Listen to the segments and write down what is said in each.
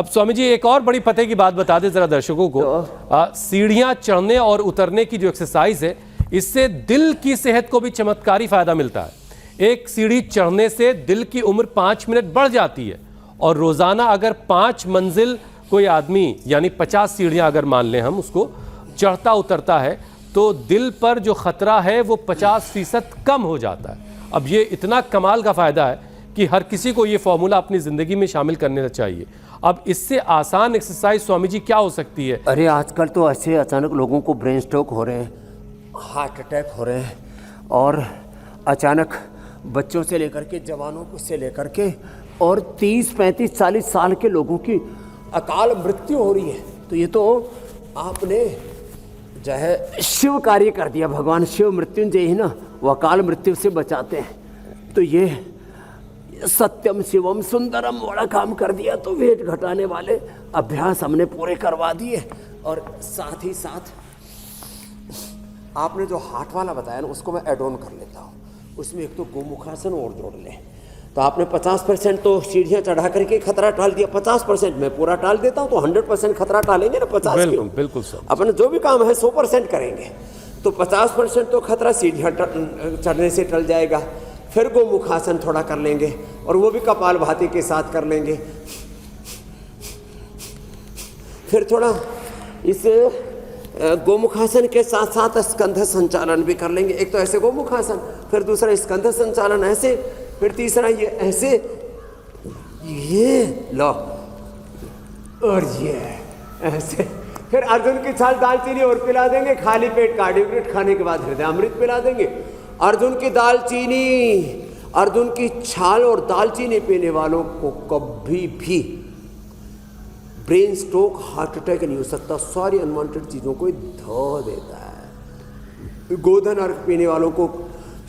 अब स्वामी जी एक और बड़ी पते की बात बता दें जरा दर्शकों को। सीढ़ियां चढ़ने और उतरने की जो एक्सरसाइज है, इससे दिल की सेहत को भी चमत्कारी फायदा मिलता है। एक सीढ़ी चढ़ने से दिल की उम्र 5 मिनट बढ़ जाती है और रोजाना अगर 5 मंजिल कोई आदमी यानी 50 सीढ़ियां अगर मान लें हम उसको चढ़ता उतरता है तो दिल पर जो खतरा है वो 50% कम हो जाता है। अब ये इतना कमाल का फायदा है कि हर किसी को ये फॉर्मूला अपनी जिंदगी में शामिल करने चाहिए। अब इससे आसान एक्सरसाइज स्वामी जी क्या हो सकती है? अरे आजकल तो ऐसे अचानक लोगों को ब्रेन स्ट्रोक हो रहे हैं, हार्ट अटैक हो रहे हैं, और अचानक बच्चों से लेकर के जवानों से लेकर के और 30, 35, 40 साल के लोगों की अकाल मृत्यु हो रही है। तो ये तो आपने जो है शिव कार्य कर दिया। भगवान शिव मृत्युंजय ही ना, वो अकाल मृत्यु से बचाते हैं। तो ये सत्यम शिवम सुंदरम वाला काम कर दिया। तो वेट घटाने वाले अभ्यास हमने पूरे करवा दिए, और साथ ही साथ आपने जो हार्ट वाला बताया ना, उसको मैं एड ऑन कर लेता हूँ। उसमें एक तो गोमुखासन और जोड़ लें। तो आपने 50% तो सीढ़ियाँ चढ़ा करके खतरा टाल दिया। 50% मैं पूरा टाल देता हूँ तो 100% खतरा टालेंगे ना। 50 बिल्कुल सर। अपने जो भी काम है 100% करेंगे तो 50% तो खतरा सीढ़ियाँ चढ़ने से टल जाएगा। फिर गोमुखासन थोड़ा कर लेंगे, और वो भी कपालभाति के साथ कर लेंगे। फिर थोड़ा इस गोमुखासन के साथ साथ स्कंध संचालन भी कर लेंगे। एक तो ऐसे गोमुखासन, फिर दूसरा स्कंध संचालन ऐसे, फिर तीसरा ये ऐसे, ये लो, और ये ऐसे। फिर अर्जुन की छाल दालचीनी और पिला देंगे। खाली पेट कार्डियोग्रेट खाने के बाद हृदय अमृत पिला देंगे। अर्जुन की दालचीनी, अर्जुन की छाल और दालचीनी पीने वालों को कभी भी ब्रेन स्ट्रोक, हार्ट अटैक नहीं हो सकता। सारी अनवांटेड चीज़ों को धो देता है। गोधन अर्घ पीने वालों को,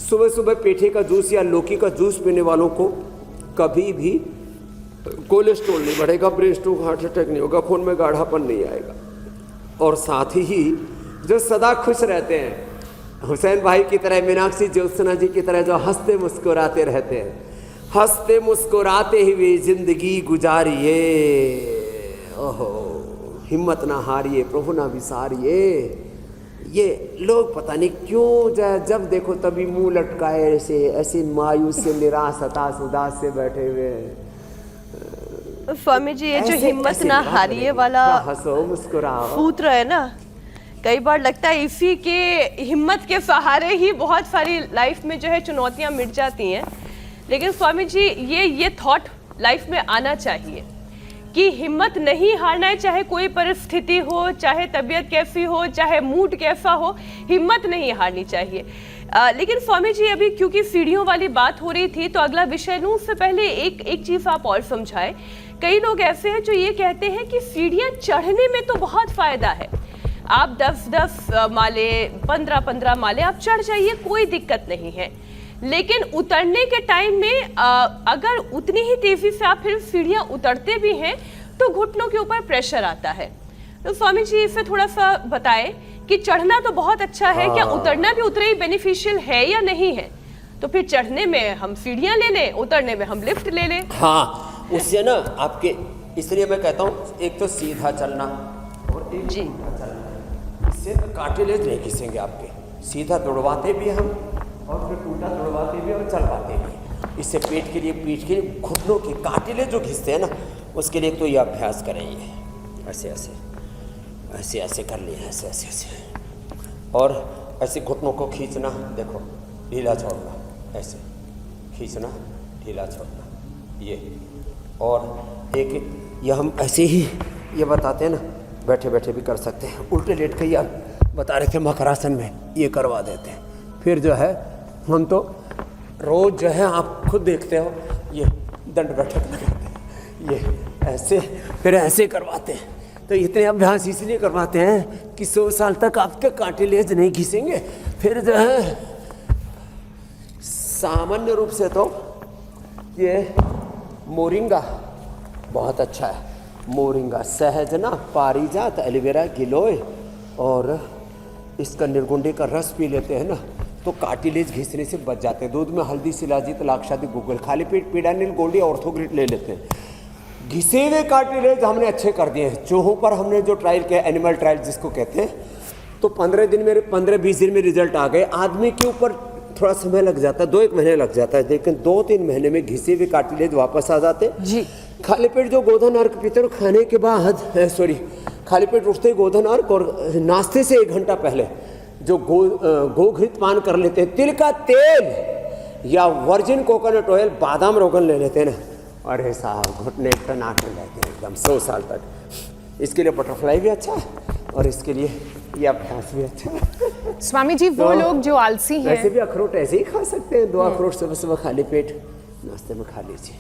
सुबह सुबह पेठे का जूस या लौकी का जूस पीने वालों को कभी भी कोलेस्ट्रॉल नहीं बढ़ेगा, ब्रेन स्ट्रोक, हार्ट अटैक नहीं होगा, खून में गाढ़ापन नहीं आएगा। और साथ ही जो सदा खुश रहते हैं, हुसैन भाई की तरह, मीनाक्षी ज्योत्सना जी की तरह, जो हंसते मुस्कुराते रहते हैं, हंसते मुस्कुराते हुए जिंदगी गुजारिए। ओहो, हिम्मत ना हारिए, प्रभु ना विसारिए। ये लोग पता नहीं क्यों जब देखो तभी मुंह लटकाए ऐसे ऐसे मायूस से, निराश, हताश, उदास से बैठे हुए हैं। स्वामी जी, ये जो हिम्मत ना हारिए वाला हंसो मुस्कुराओ सूत्र है ना, कई बार लगता है इसी के हिम्मत के सहारे ही बहुत सारी लाइफ में जो है चुनौतियां मिट जाती हैं। लेकिन स्वामी जी, ये थॉट लाइफ में आना चाहिए कि हिम्मत नहीं हारना है, चाहे कोई परिस्थिति हो, चाहे तबीयत कैसी हो, चाहे मूड कैसा हो, हिम्मत नहीं हारनी चाहिए। लेकिन स्वामी जी, अभी क्योंकि सीढ़ियों वाली बात हो रही थी तो अगला विषय लूं उससे पहले एक चीज़ आप और समझाएं। कई लोग ऐसे हैं जो ये कहते हैं कि सीढ़ियाँ चढ़ने में तो बहुत फायदा है, आप 10-10 माले, 15-15 माले आप चढ़ जाइए, कोई दिक्कत नहीं है। लेकिन उतरने के टाइम में अगर उतनी ही तेजी से आप फिर सीढ़ियाँ उतरते भी हैं तो घुटनों के ऊपर प्रेशर आता है। तो स्वामी जी, इससे थोड़ा सा बताएं कि चढ़ना तो बहुत अच्छा है, क्या उतरना भी उतने ही बेनिफिशियल है या नहीं है? तो फिर चढ़ने में हम सीढ़ियाँ ले लें, उतरने में हम लिफ्ट ले लें। हाँ, उससे ना आपके, इसलिए मैं कहता हूँ एक तो सीधा चलना और एक जी चलना, इससे कार्टिलेज नहीं खींचेंगे आपके। सीधा दौड़वाते भी हम और फिर उल्टा दौड़वाते भी और चलवाते भी। इससे पेट के लिए, पीठ के लिए, घुटनों के कार्टिलेज जो घिसते हैं ना, उसके लिए तो ये अभ्यास करेंगे। ऐसे ऐसे ऐसे ऐसे कर लिए, ऐसे ऐसे ऐसे, और ऐसे घुटनों को खींचना, देखो ढीला छोड़ना, ऐसे खींचना, ढीला छोड़ना, ये। और एक ये हम ऐसे ही ये बताते हैं ना, बैठे बैठे भी कर सकते हैं। उल्टे लेट के ये बता रहे थे मकरासन में, ये करवा देते हैं। फिर जो है हम तो रोज़ जो है, आप खुद देखते हो, ये दंड बैठक लगाते हैं, ये ऐसे, फिर ऐसे करवाते हैं। तो इतने अभ्यास इसलिए करवाते हैं कि 100 साल तक आपके कार्टिलेज नहीं घिसेंगे। फिर जो है सामान्य रूप से तो ये मोरिंगा बहुत अच्छा है। मोरिंगा, सहजना, पारिजात, एलोवेरा, गिलोय, और इसका निर्गुंडे का रस पी लेते हैं ना तो कार्टिलेज घिसने से बच जाते हैं। दूध में हल्दी, शिलाजीत, लाक्षादी, गूगल, खाली पेट पीडानिल, गोल्डी, ऑर्थोग्रिट ले लेते हैं। घिसे हुए कार्टिलेज हमने अच्छे कर दिए हैं। चूहों पर हमने जो ट्रायल किया, एनिमल ट्रायल जिसको कहते हैं, तो 15-20 दिन में रिजल्ट आ गए। आदमी के ऊपर थोड़ा समय लग जाता है, 2-1 महीने लग जाता है, लेकिन 2-3 महीने में घिसे हुए कार्टिलेज वापस आ जाते हैं जी। खाली पेट जो गोधन अर्क पीते हैं, खाने के बाद खाली पेट उठते ही गोधन अर्क और नाश्ते से 1 घंटा पहले जो गोघृत पान कर लेते हैं, तिल का तेल या वर्जिन कोकोनट ऑयल, बादाम रोगन ले लेते हैं ना, अरे साहब घुटने टना के रहते हैं एकदम 100 साल तक। इसके लिए बटरफ्लाई भी अच्छा है और इसके लिए ये अभ्यास भी अच्छा है। स्वामी जी वो लोग जो आलसी हैं, वैसे भी अखरोट ऐसे ही खा सकते हैं, 2 अखरोट सुबह सुबह खाली पेट नाश्ते में खा लीजिए।